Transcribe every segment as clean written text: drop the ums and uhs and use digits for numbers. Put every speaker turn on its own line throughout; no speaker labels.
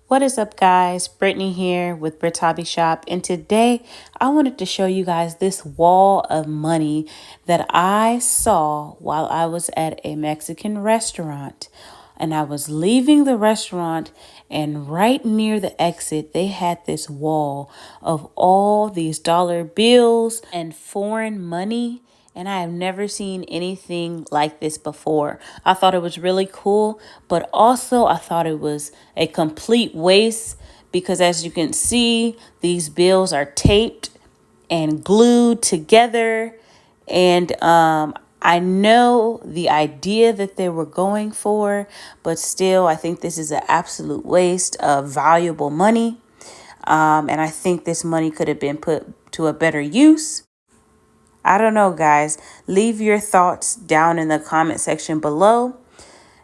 What is up, guys? Brittany here with Brit's Hobby Shop, and today I wanted to show you guys this wall of money that I saw while I was at a Mexican restaurant. And I was leaving the restaurant, and right near the exit, they had this wall of all these dollar bills and foreign money. And I have never seen anything like this before. I thought it was really cool, but also I thought it was a complete waste because, as you can see, these bills are taped and glued together. And I know the idea that they were going for, but still, I think this is an absolute waste of valuable money. And I think this money could have been put to a better use. I don't know, guys. Leave your thoughts down in the comment section below.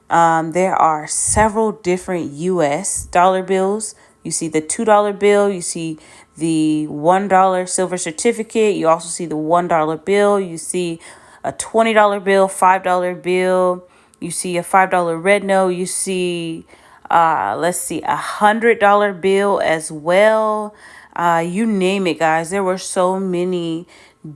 There are several different US dollar bills. You see the $2 bill, you see the $1 silver certificate, you also see the $1 bill, you see a $20 bill, $5 bill, you see a $5 red note, you see let's see, $100 bill as well. You name it, guys. There were so many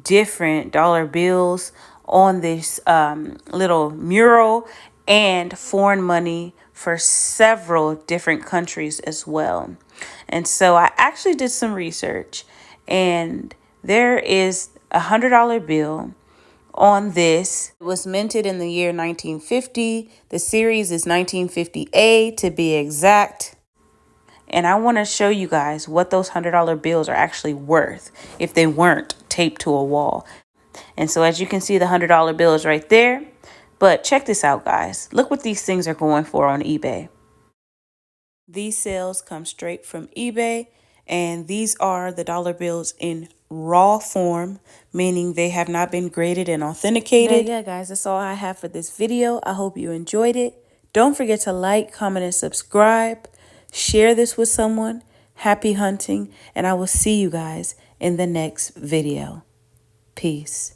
different dollar bills on this little mural, and foreign money for several different countries as well. And so I actually did some research, and there is $100 bill on this. It was minted in the year 1950. The series is 1950A to be exact. And I want to show you guys what those $100 bills are actually worth if they weren't taped to a wall. And so as you can see, the $100 bill is right there. But check this out, guys. Look what these things are going for on eBay. These sales come straight from eBay, and these are the dollar bills in raw form, meaning they have not been graded and authenticated. Yeah, guys, that's all I have for this video. I hope you enjoyed it. Don't forget to like, comment, and subscribe. Share this with someone. Happy hunting, and I will see you guys in the next video. Peace.